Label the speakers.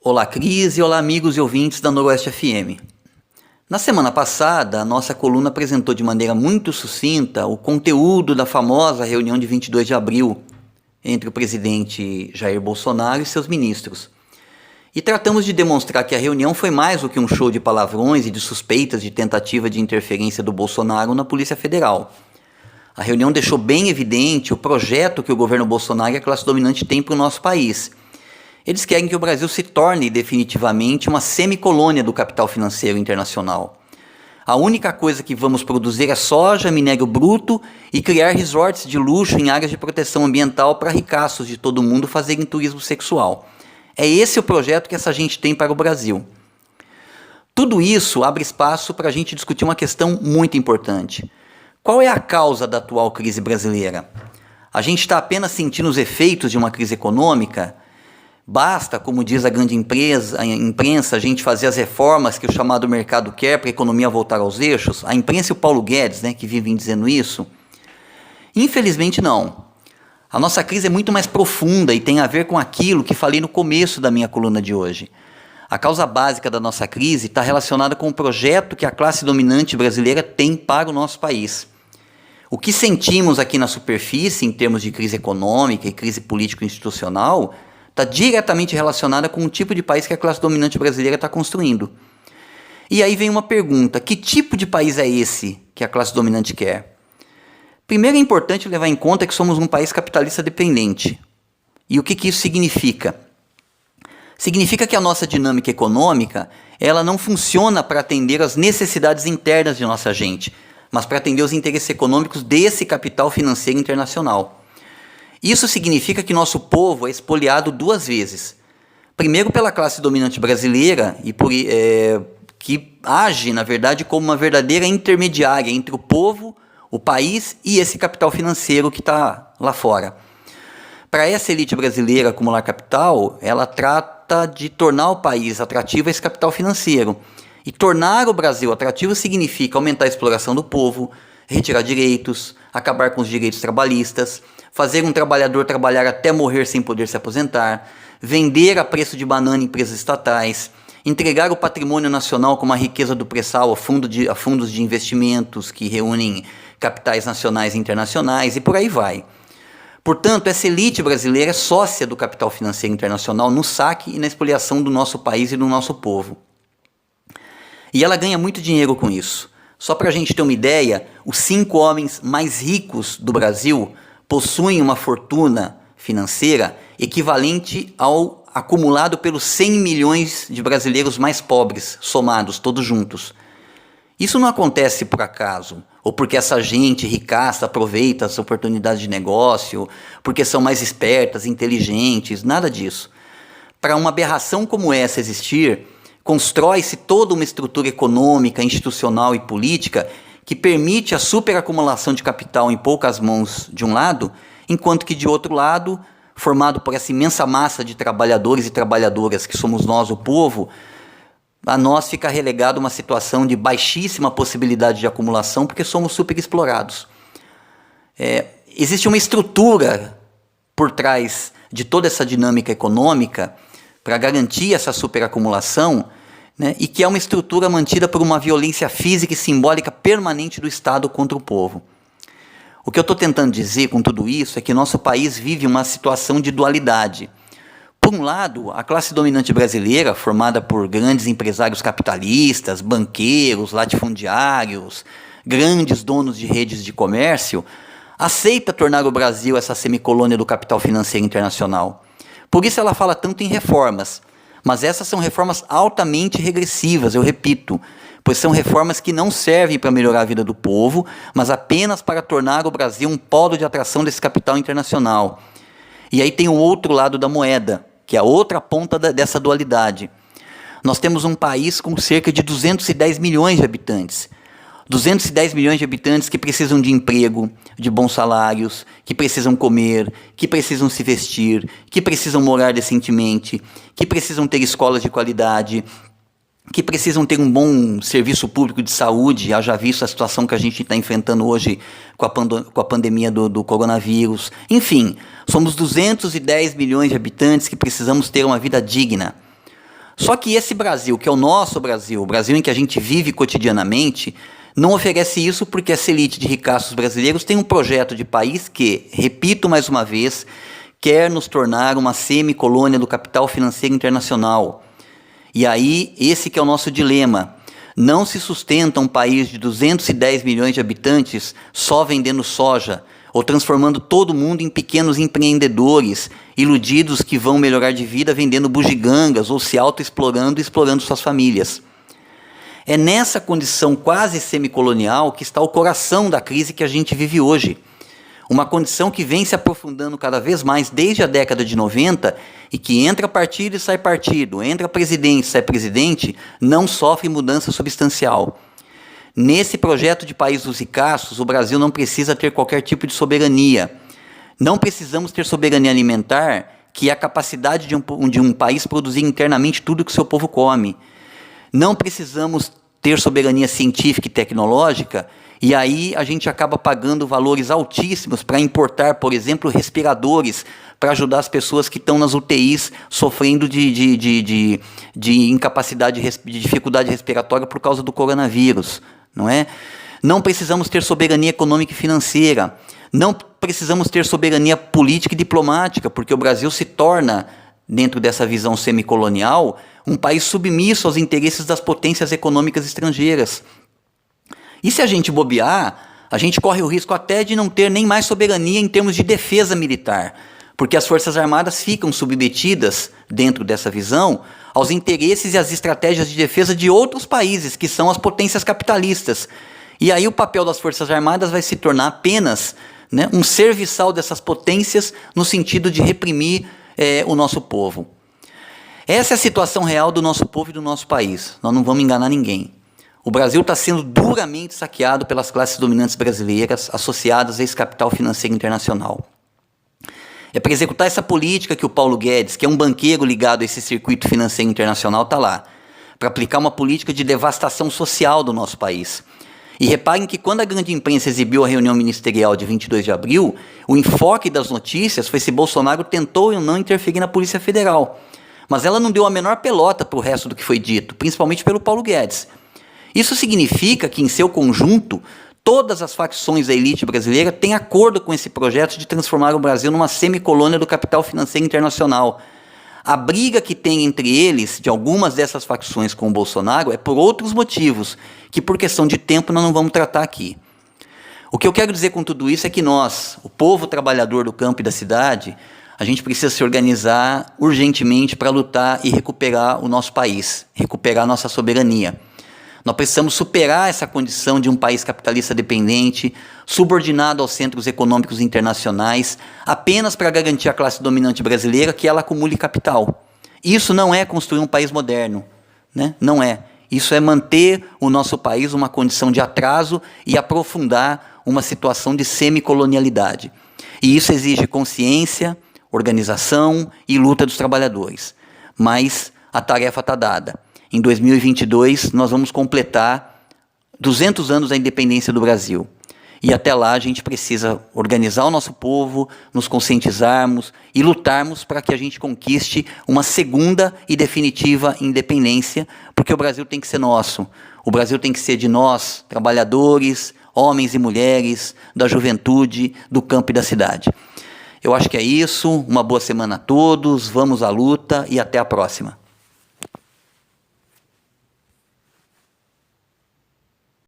Speaker 1: Olá, Cris, e olá, amigos e ouvintes da Noroeste FM. Na semana passada, a nossa coluna apresentou de maneira muito sucinta o conteúdo da famosa reunião de 22 de abril entre o presidente Jair Bolsonaro e seus ministros. E tratamos de demonstrar que a reunião foi mais do que um show de palavrões e de suspeitas de tentativa de interferência do Bolsonaro na Polícia Federal. A reunião deixou bem evidente o projeto que o governo Bolsonaro e a classe dominante têm para o nosso país. Eles querem que o Brasil se torne definitivamente uma semicolônia do capital financeiro internacional. A única coisa que vamos produzir é soja, minério bruto e criar resorts de luxo em áreas de proteção ambiental para ricaços de todo mundo fazerem turismo sexual. É esse o projeto que essa gente tem para o Brasil. Tudo isso abre espaço para a gente discutir uma questão muito importante. Qual é a causa da atual crise brasileira? A gente está apenas sentindo os efeitos de uma crise econômica? Basta, como diz a grande imprensa, a gente fazer as reformas que o chamado mercado quer para a economia voltar aos eixos? A imprensa e o Paulo Guedes, que vivem dizendo isso? Infelizmente não. A nossa crise é muito mais profunda e tem a ver com aquilo que falei no começo da minha coluna de hoje. A causa básica da nossa crise está relacionada com o projeto que a classe dominante brasileira tem para o nosso país. O que sentimos aqui na superfície, em termos de crise econômica e crise político-institucional, está diretamente relacionada com o tipo de país que a classe dominante brasileira está construindo. E aí vem uma pergunta: que tipo de país é esse que a classe dominante quer? Primeiro é importante levar em conta que somos um país capitalista dependente. E o que isso significa? Significa que a nossa dinâmica econômica ela não funciona para atender às necessidades internas de nossa gente, mas para atender os interesses econômicos desse capital financeiro internacional. Isso significa que nosso povo é expoliado duas vezes. Primeiro pela classe dominante brasileira, que age, na verdade, como uma verdadeira intermediária entre o povo, o país e esse capital financeiro que está lá fora. Para essa elite brasileira acumular capital, ela trata de tornar o país atrativo a esse capital financeiro. E tornar o Brasil atrativo significa aumentar a exploração do povo, retirar direitos, acabar com os direitos trabalhistas, fazer um trabalhador trabalhar até morrer sem poder se aposentar, vender a preço de banana em empresas estatais, entregar o patrimônio nacional como a riqueza do pré-sal a fundos de investimentos que reúnem capitais nacionais e internacionais e por aí vai. Portanto, essa elite brasileira é sócia do capital financeiro internacional no saque e na expoliação do nosso país e do nosso povo. E ela ganha muito dinheiro com isso. Só para a gente ter uma ideia, os 5 homens mais ricos do Brasil possuem uma fortuna financeira equivalente ao acumulado pelos 100 milhões de brasileiros mais pobres, somados, todos juntos. Isso não acontece por acaso, ou porque essa gente ricaça aproveita as oportunidades de negócio, porque são mais espertas, inteligentes, nada disso. Para uma aberração como essa existir, constrói-se toda uma estrutura econômica, institucional e política que permite a superacumulação de capital em poucas mãos de um lado, enquanto que de outro lado, formado por essa imensa massa de trabalhadores e trabalhadoras que somos nós, o povo, a nós fica relegado uma situação de baixíssima possibilidade de acumulação porque somos superexplorados. Existe uma estrutura por trás de toda essa dinâmica econômica para garantir essa superacumulação, e que é uma estrutura mantida por uma violência física e simbólica permanente do Estado contra o povo. O que eu estou tentando dizer com tudo isso é que nosso país vive uma situação de dualidade. Por um lado, a classe dominante brasileira, formada por grandes empresários capitalistas, banqueiros, latifundiários, grandes donos de redes de comércio, aceita tornar o Brasil essa semicolônia do capital financeiro internacional. Por isso ela fala tanto em reformas, mas essas são reformas altamente regressivas, eu repito, pois são reformas que não servem para melhorar a vida do povo, mas apenas para tornar o Brasil um polo de atração desse capital internacional. E aí tem o outro lado da moeda, que é a outra ponta dessa dualidade. Nós temos um país com cerca de 210 milhões de habitantes. 210 milhões de habitantes que precisam de emprego, de bons salários, que precisam comer, que precisam se vestir, que precisam morar decentemente, que precisam ter escolas de qualidade, que precisam ter um bom serviço público de saúde, haja visto a situação que a gente está enfrentando hoje com a pandemia do coronavírus. Enfim, somos 210 milhões de habitantes que precisamos ter uma vida digna. Só que esse Brasil, que é o nosso Brasil, o Brasil em que a gente vive cotidianamente, não oferece isso porque essa elite de ricaços brasileiros tem um projeto de país que, repito mais uma vez, quer nos tornar uma semicolônia do capital financeiro internacional. E aí, esse que é o nosso dilema. Não se sustenta um país de 210 milhões de habitantes só vendendo soja, ou transformando todo mundo em pequenos empreendedores, iludidos que vão melhorar de vida vendendo bugigangas ou se autoexplorando e explorando suas famílias. É nessa condição quase semicolonial que está o coração da crise que a gente vive hoje. Uma condição que vem se aprofundando cada vez mais desde a década de 90 e que entra partido e sai partido, entra presidente e sai presidente, não sofre mudança substancial. Nesse projeto de país dos ricaços, o Brasil não precisa ter qualquer tipo de soberania. Não precisamos ter soberania alimentar, que é a capacidade de um país produzir internamente tudo que o seu povo come. Não precisamos ter soberania científica e tecnológica, e aí a gente acaba pagando valores altíssimos para importar, por exemplo, respiradores para ajudar as pessoas que estão nas UTIs sofrendo de incapacidade, de dificuldade respiratória por causa do coronavírus, não é? Não precisamos ter soberania econômica e financeira, não precisamos ter soberania política e diplomática, porque o Brasil se torna, dentro dessa visão semicolonial, um país submisso aos interesses das potências econômicas estrangeiras. E se a gente bobear, a gente corre o risco até de não ter nem mais soberania em termos de defesa militar, porque as Forças Armadas ficam submetidas, dentro dessa visão, aos interesses e às estratégias de defesa de outros países, que são as potências capitalistas. E aí o papel das Forças Armadas vai se tornar apenas, né, um serviçal dessas potências no sentido de reprimir o nosso povo. Essa é a situação real do nosso povo e do nosso país. Nós não vamos enganar ninguém. O Brasil está sendo duramente saqueado pelas classes dominantes brasileiras associadas a esse capital financeiro internacional. É para executar essa política que o Paulo Guedes, que é um banqueiro ligado a esse circuito financeiro internacional, está lá. Para aplicar uma política de devastação social do nosso país. E reparem que quando a grande imprensa exibiu a reunião ministerial de 22 de abril, o enfoque das notícias foi se Bolsonaro tentou ou não interferir na Polícia Federal. Mas ela não deu a menor pelota para o resto do que foi dito, principalmente pelo Paulo Guedes. Isso significa que, em seu conjunto, todas as facções da elite brasileira têm acordo com esse projeto de transformar o Brasil numa semicolônia do capital financeiro internacional. A briga que tem entre eles, de algumas dessas facções com o Bolsonaro, é por outros motivos, que por questão de tempo nós não vamos tratar aqui. O que eu quero dizer com tudo isso é que nós, o povo trabalhador do campo e da cidade, a gente precisa se organizar urgentemente para lutar e recuperar o nosso país, recuperar a nossa soberania. Nós precisamos superar essa condição de um país capitalista dependente, subordinado aos centros econômicos internacionais, apenas para garantir à classe dominante brasileira que ela acumule capital. Isso não é construir um país moderno, né? Não é. Isso é manter o nosso país numa condição de atraso e aprofundar uma situação de semicolonialidade. E isso exige consciência, organização e luta dos trabalhadores. Mas a tarefa está dada. Em 2022, nós vamos completar 200 anos da independência do Brasil. E até lá a gente precisa organizar o nosso povo, nos conscientizarmos e lutarmos para que a gente conquiste uma segunda e definitiva independência, porque o Brasil tem que ser nosso. O Brasil tem que ser de nós, trabalhadores, homens e mulheres, da juventude, do campo e da cidade. Eu acho que é isso. Uma boa semana a todos, vamos à luta e até a próxima.